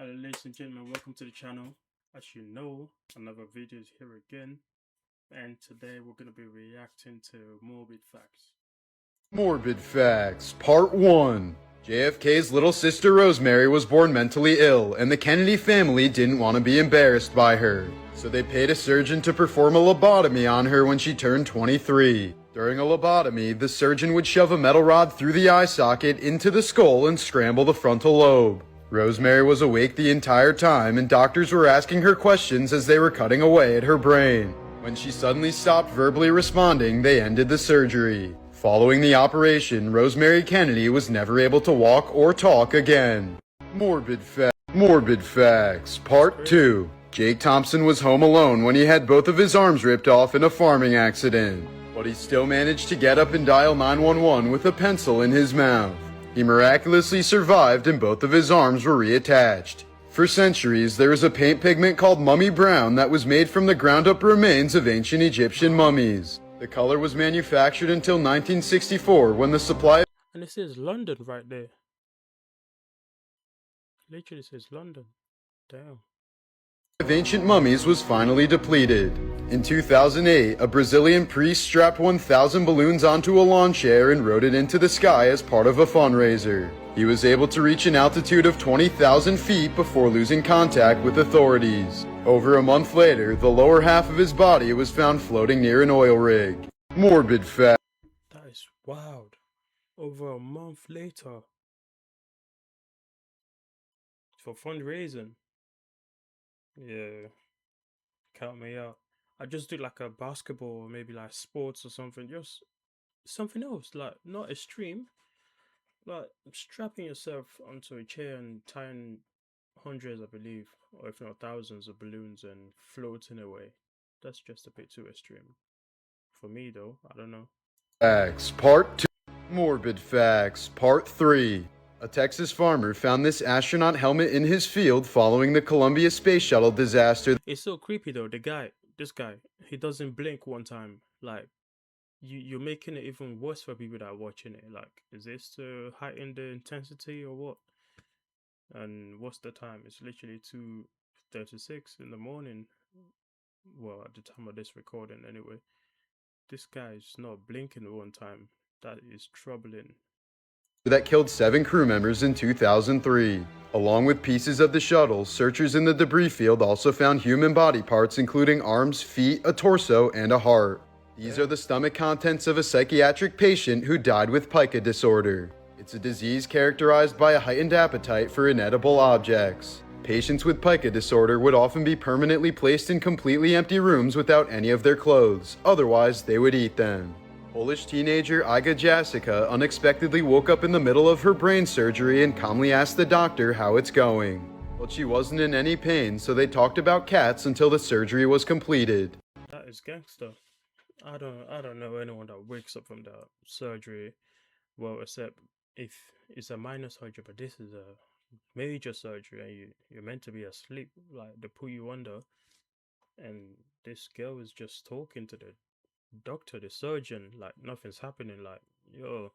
Hello ladies and gentlemen, welcome to the channel. As you know, another video is here again, and today we're going to be reacting to Morbid Facts. Morbid Facts, Part 1. JFK's little sister Rosemary was born mentally ill, and the Kennedy family didn't want to be embarrassed by her. So they paid a surgeon to perform a lobotomy on her when she turned 23. During a lobotomy, the surgeon would shove a metal rod through the eye socket into the skull and scramble the frontal lobe. Rosemary was awake the entire time, and doctors were asking her questions as they were cutting away at her brain. When she suddenly stopped verbally responding, they ended the surgery. Following the operation, Rosemary Kennedy was never able to walk or talk again. Morbid Facts, Part 2. Jake Thompson was home alone when he had both of his arms ripped off in a farming accident, but he still managed to get up and dial 911 with a pencil in his mouth. He miraculously survived and both of his arms were reattached. For centuries, there is a paint pigment called mummy brown that was made from the ground-up remains of ancient Egyptian mummies. The color was manufactured until 1964 when the supply And it says London right there. Literally says London. Damn. of ancient mummies was finally depleted. In 2008, a Brazilian priest strapped 1,000 balloons onto a lawn chair and rode it into the sky as part of a fundraiser. He was able to reach an altitude of 20,000 feet before losing contact with authorities. Over a month later, the lower half of his body was found floating near an oil rig. Morbid Facts. That is wild. Over a month later. For fundraising. Yeah. Count me out. I just do like a basketball or maybe like sports or something. Just something else. Like not extreme. Like strapping yourself onto a chair and tying hundreds, I believe, or if not thousands of balloons and floating away. That's just a bit too extreme. For me though, I don't know. Facts, Part 2. Morbid Facts, Part 3. A Texas farmer found this astronaut helmet in his field following the Columbia Space Shuttle disaster. It's so creepy though. This guy, he doesn't blink one time. Like, you're making it even worse for people that are watching it. Like, is this to heighten the intensity or what? And what's the time? It's literally 2:36 in the morning. Well, at the time of this recording, anyway. This guy's not blinking one time. That is troubling. That killed 7 crew members in 2003. Along with pieces of the shuttle, searchers in the debris field also found human body parts including arms, feet, a torso, and a heart. These are the stomach contents of a psychiatric patient who died with pica disorder. It's a disease characterized by a heightened appetite for inedible objects. Patients with pica disorder would often be permanently placed in completely empty rooms without any of their clothes, otherwise they would eat them. Polish teenager Iga Jasica unexpectedly woke up in the middle of her brain surgery and calmly asked the doctor how it's going. But she wasn't in any pain, so they talked about cats until the surgery was completed. That is gangster. I don't know anyone that wakes up from the surgery, well, except if it's a minor surgery, but this is a major surgery and you're meant to be asleep, like they put you under, and this girl is just talking to the doctor, the surgeon, like nothing's happening, like, yo.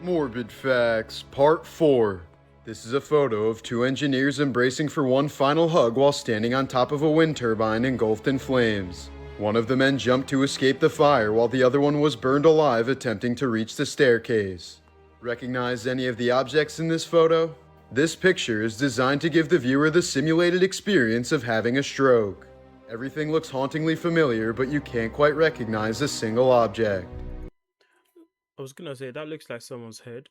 Morbid Facts, Part 4. This is a photo of 2 engineers embracing for one final hug while standing on top of a wind turbine engulfed in flames. One of the men jumped to escape the fire while the other one was burned alive attempting to reach the staircase. Recognize any of the objects in this photo? This picture is designed to give the viewer the simulated experience of having a stroke. Everything looks hauntingly familiar, but you can't quite recognize a single object. I was gonna say that looks like someone's head.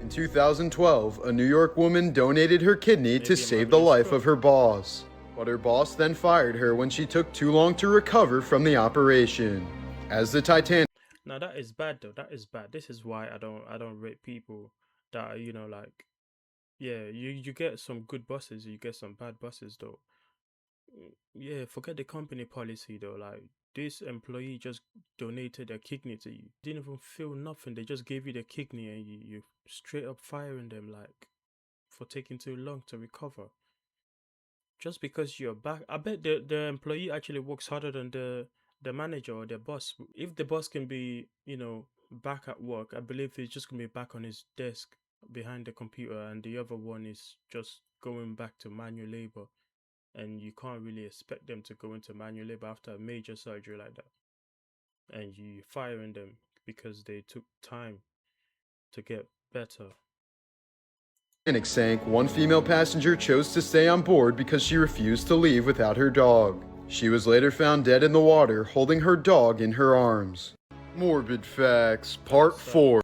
In 2012, a New York woman donated her kidney to Maybe it might save be the a life stroke. of her boss. But her boss then fired her when she took too long to recover from the operation. As the Titanic Now that is bad though. That is bad. This is why I don't rate people that are, like, yeah, you get some good buses, you get some bad buses though. Yeah, forget the company policy though. Like, this employee just donated their kidney to you. Didn't even feel nothing. They just gave you the kidney and you straight up firing them, like, for taking too long to recover. Just because you're back, I bet the employee actually works harder than the manager or the boss. If the boss can be, back at work, I believe he's just gonna be back on his desk behind the computer, and the other one is just going back to manual labor, and you can't really expect them to go into manual labor after a major surgery like that, and you firing them because they took time to get better. Titanic sank, one female passenger chose to stay on board because she refused to leave without her dog. She was later found dead in the water, holding her dog in her arms. Morbid Facts, Part 4.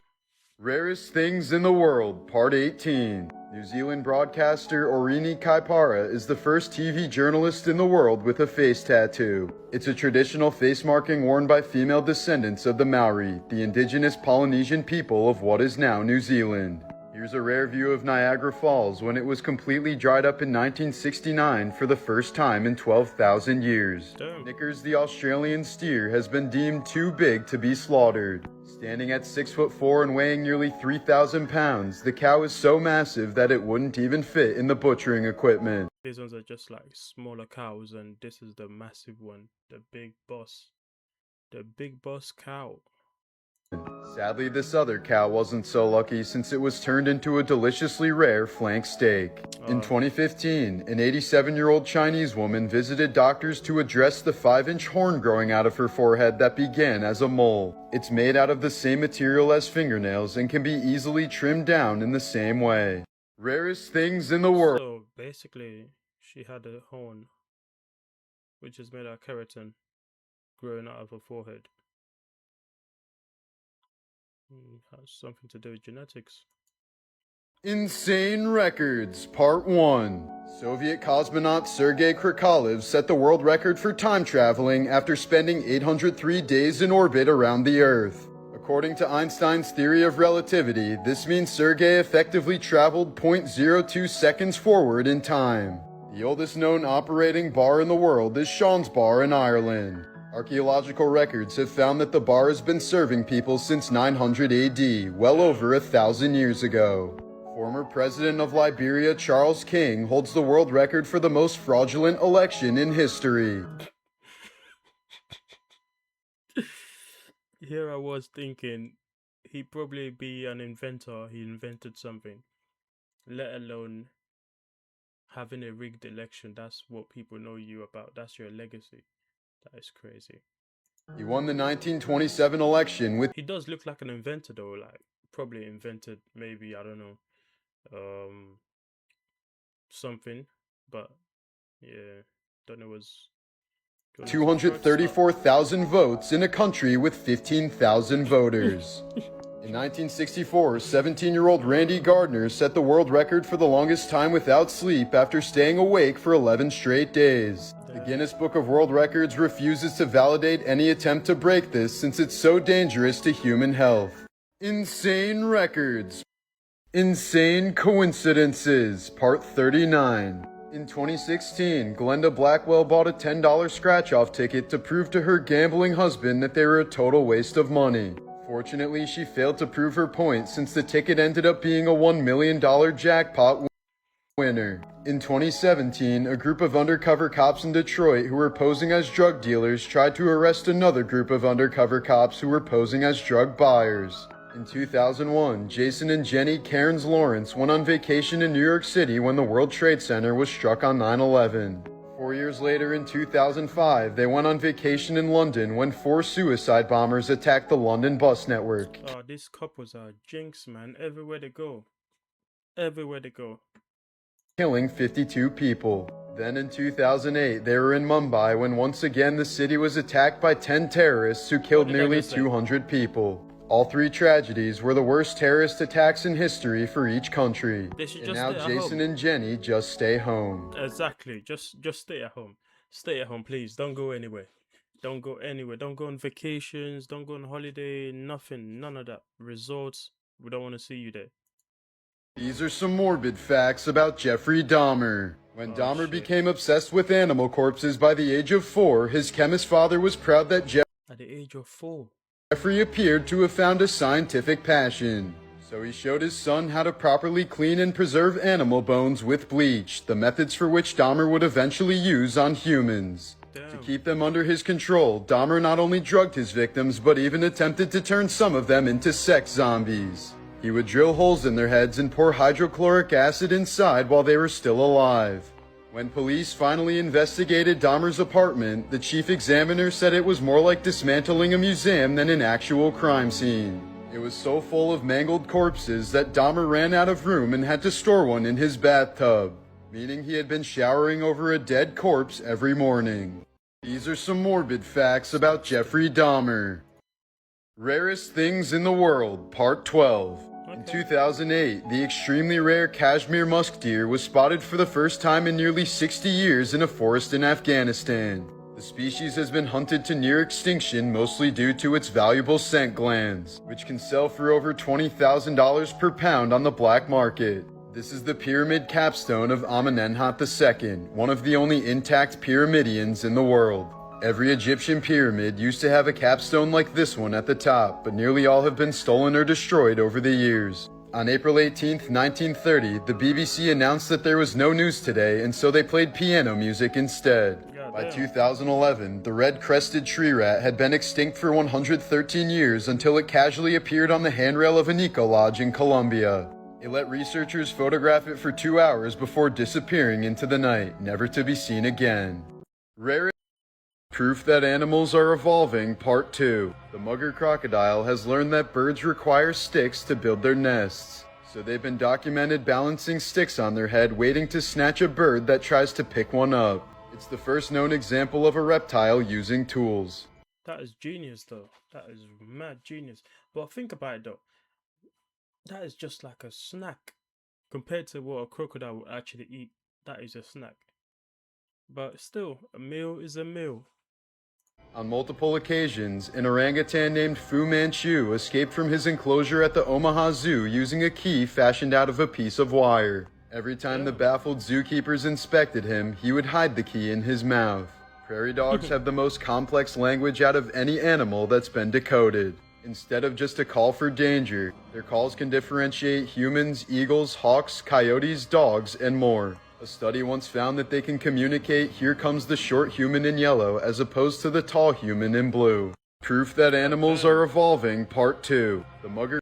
Rarest Things in the World, Part 18. New Zealand broadcaster Orini Kaipara is the first TV journalist in the world with a face tattoo. It's a traditional face marking worn by female descendants of the Maori, the indigenous Polynesian people of what is now New Zealand. Here's a rare view of Niagara Falls when it was completely dried up in 1969 for the first time in 12,000 years. Damn. Knickers the Australian steer has been deemed too big to be slaughtered. Standing at 6'4" and weighing nearly 3,000 pounds, the cow is so massive that it wouldn't even fit in the butchering equipment. These ones are just like smaller cows, and this is the massive one, the big boss cow. Sadly, this other cow wasn't so lucky since it was turned into a deliciously rare flank steak. In 2015, an 87-year-old Chinese woman visited doctors to address the 5-inch horn growing out of her forehead that began as a mole. It's made out of the same material as fingernails and can be easily trimmed down in the same way. Rarest things in the world. So basically, she had a horn, which is made out of keratin, growing out of her forehead. Has something to do with genetics. Insane Records, Part 1. Soviet cosmonaut Sergei Krikalev set the world record for time traveling after spending 803 days in orbit around the Earth. According to Einstein's theory of relativity, this means Sergei effectively traveled 0.02 seconds forward in time. The oldest known operating bar in the world is Sean's Bar in Ireland. Archaeological records have found that the bar has been serving people since 900 AD, well over 1,000 years ago. Former President of Liberia Charles King holds the world record for the most fraudulent election in history. Here I was thinking he'd probably be an inventor, he invented something, let alone having a rigged election. That's what people know you about, that's your legacy. That is crazy. He won the 1927 election with... He does look like an inventor though, like probably invented maybe, I don't know, something, but yeah, don't know was 234,000 votes in a country with 15,000 voters. In 1964, 17-year-old Randy Gardner set the world record for the longest time without sleep after staying awake for 11 straight days. The Guinness Book of World Records refuses to validate any attempt to break this since it's so dangerous to human health. Insane Records. Insane Coincidences, Part 39. In 2016, Glenda Blackwell bought a $10 scratch-off ticket to prove to her gambling husband that they were a total waste of money. Fortunately, she failed to prove her point since the ticket ended up being a $1 million jackpot winner. In 2017, a group of undercover cops in Detroit who were posing as drug dealers tried to arrest another group of undercover cops who were posing as drug buyers. In 2001, Jason and Jenny Cairns Lawrence went on vacation in New York City when the World Trade Center was struck on 9/11. 4 years later, in 2005, they went on vacation in London when 4 suicide bombers attacked the London bus network. Oh, these couples are jinx, man. Everywhere they go. Everywhere they go. Killing 52 people. Then in 2008, they were in Mumbai when once again the city was attacked by 10 terrorists who killed nearly 200 people. All 3 tragedies were the worst terrorist attacks in history for each country. And now Jason and Jenny just stay home. Exactly. Just stay at home. Stay at home, please. Don't go anywhere. Don't go anywhere. Don't go on vacations. Don't go on holiday. Nothing. None of that. Resorts. We don't want to see you there. These are some morbid facts about Jeffrey Dahmer. When Dahmer became obsessed with animal corpses by the age of 4, his chemist father was proud that at the age of 4. Jeffrey appeared to have found a scientific passion. So he showed his son how to properly clean and preserve animal bones with bleach, the methods for which Dahmer would eventually use on humans. Damn. To keep them under his control, Dahmer not only drugged his victims, but even attempted to turn some of them into sex zombies. He would drill holes in their heads and pour hydrochloric acid inside while they were still alive. When police finally investigated Dahmer's apartment, the chief examiner said it was more like dismantling a museum than an actual crime scene. It was so full of mangled corpses that Dahmer ran out of room and had to store one in his bathtub, meaning he had been showering over a dead corpse every morning. These are some morbid facts about Jeffrey Dahmer. Rarest Things in the World, Part 12. In 2008, the extremely rare Kashmir musk deer was spotted for the first time in nearly 60 years in a forest in Afghanistan. The species has been hunted to near extinction mostly due to its valuable scent glands, which can sell for over $20,000 per pound on the black market. This is the pyramid capstone of Amenemhat II, one of the only intact pyramidions in the world. Every Egyptian pyramid used to have a capstone like this one at the top, but nearly all have been stolen or destroyed over the years. On April 18, 1930, the BBC announced that there was no news today, and so they played piano music instead. By 2011, the red-crested tree rat had been extinct for 113 years until it casually appeared on the handrail of an eco-lodge in Colombia. It let researchers photograph it for 2 hours before disappearing into the night, never to be seen again. Proof that Animals Are Evolving, Part 2. The mugger crocodile has learned that birds require sticks to build their nests, so they've been documented balancing sticks on their head waiting to snatch a bird that tries to pick one up. It's the first known example of a reptile using tools. That is genius, though. That is mad genius. But think about it, though. That is just like a snack compared to what a crocodile would actually eat. That is a snack. But still, a meal is a meal. On multiple occasions, an orangutan named Fu Manchu escaped from his enclosure at the Omaha Zoo using a key fashioned out of a piece of wire. Every time the baffled zookeepers inspected him, he would hide the key in his mouth. Prairie dogs have the most complex language out of any animal that's been decoded. Instead of just a call for danger, their calls can differentiate humans, eagles, hawks, coyotes, dogs, and more. A study once found that they can communicate "here comes the short human in yellow" as opposed to the tall human in blue. Proof that Animals Are Evolving, Part 2. The mugger.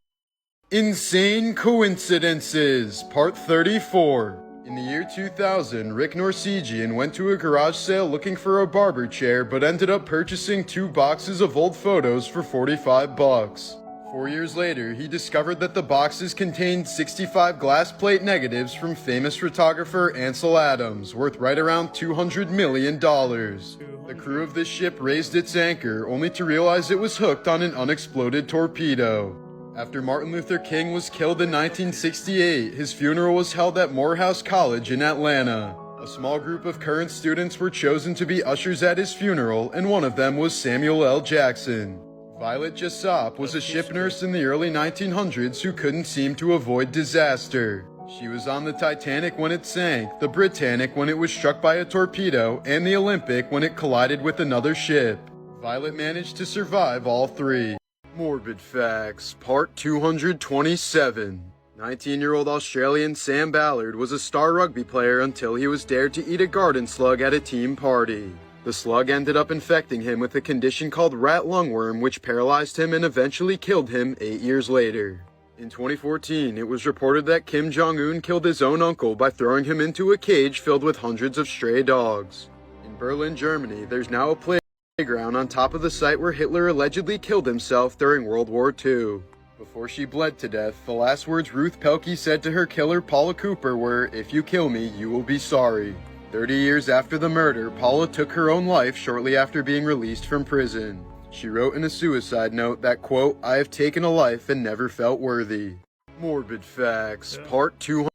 Insane Coincidences, Part 34. In the year 2000, Rick Norsegian went to a garage sale looking for a barber chair but ended up purchasing 2 boxes of old photos for $45. 4 years later, he discovered that the boxes contained 65 glass plate negatives from famous photographer Ansel Adams, worth right around $200 million. The crew of this ship raised its anchor, only to realize it was hooked on an unexploded torpedo. After Martin Luther King was killed in 1968, his funeral was held at Morehouse College in Atlanta. A small group of current students were chosen to be ushers at his funeral, and one of them was Samuel L. Jackson. Violet Jessop was a ship nurse in the early 1900s who couldn't seem to avoid disaster. She was on the Titanic when it sank, the Britannic when it was struck by a torpedo, and the Olympic when it collided with another ship. Violet managed to survive all 3. Morbid Facts, Part 227. 19-year-old Australian Sam Ballard was a star rugby player until he was dared to eat a garden slug at a team party. The slug ended up infecting him with a condition called rat lungworm, which paralyzed him and eventually killed him 8 years later. In 2014, it was reported that Kim Jong-un killed his own uncle by throwing him into a cage filled with hundreds of stray dogs. In Berlin, Germany, there's now a playground on top of the site where Hitler allegedly killed himself during World War II. Before she bled to death, the last words Ruth Pelkey said to her killer Paula Cooper were, "If you kill me, you will be sorry." 30 years after the murder, Paula took her own life shortly after being released from prison. She wrote in a suicide note that, quote, "I have taken a life and never felt worthy." Morbid Facts, Part 2.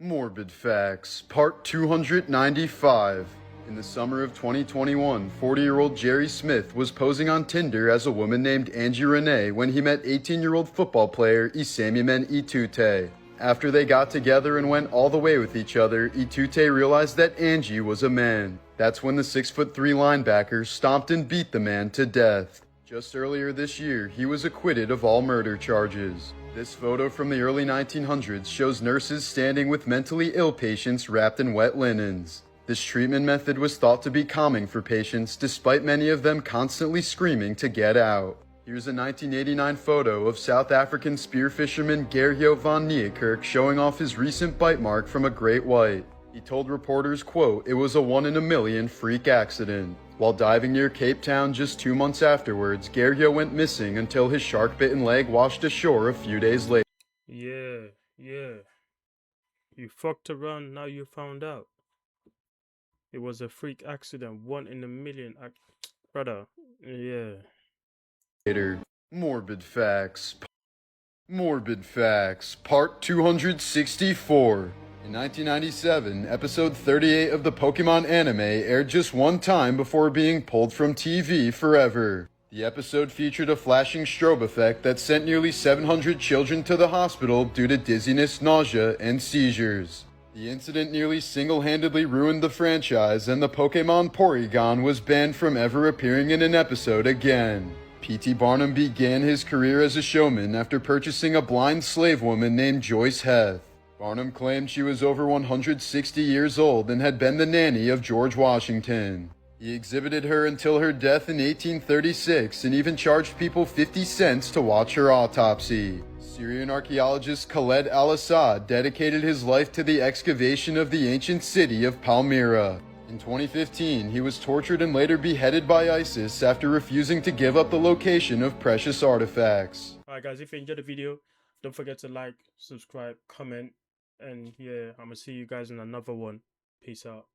Morbid Facts, Part 295. In the summer of 2021, 40-year-old Jerry Smith was posing on Tinder as a woman named Angie Renee when he met 18-year-old football player Isamimen Itute. After they got together and went all the way with each other, Itute realized that Angie was a man. That's when the 6'3" linebacker stomped and beat the man to death. Just earlier this year, he was acquitted of all murder charges. This photo from the early 1900s shows nurses standing with mentally ill patients wrapped in wet linens. This treatment method was thought to be calming for patients, despite many of them constantly screaming to get out. Here's a 1989 photo of South African spearfisherman Gerjo van Niekerk showing off his recent bite mark from a great white. He told reporters, quote, "It was a 1 in a million freak accident." While diving near Cape Town just 2 months afterwards, Gerjo went missing until his shark-bitten leg washed ashore a few days later. Yeah, yeah. You fucked around, now you found out. It was a freak accident, 1 in a million. Brother, yeah. Morbid Facts. Morbid Facts, Part 264. In 1997, episode 38 of the Pokemon anime aired just one time before being pulled from TV forever. The episode featured a flashing strobe effect that sent nearly 700 children to the hospital due to dizziness, nausea, and seizures. The incident nearly single-handedly ruined the franchise, and the Pokemon Porygon was banned from ever appearing in an episode again. P.T. Barnum began his career as a showman after purchasing a blind slave woman named Joyce Heth. Barnum claimed she was over 160 years old and had been the nanny of George Washington. He exhibited her until her death in 1836 and even charged people 50 cents to watch her autopsy. Syrian archaeologist Khaled al-Assad dedicated his life to the excavation of the ancient city of Palmyra. In 2015, he was tortured and later beheaded by ISIS after refusing to give up the location of precious artifacts. Alright guys, if you enjoyed the video, don't forget to like, subscribe, comment, and yeah, I'm gonna see you guys in another one. Peace out.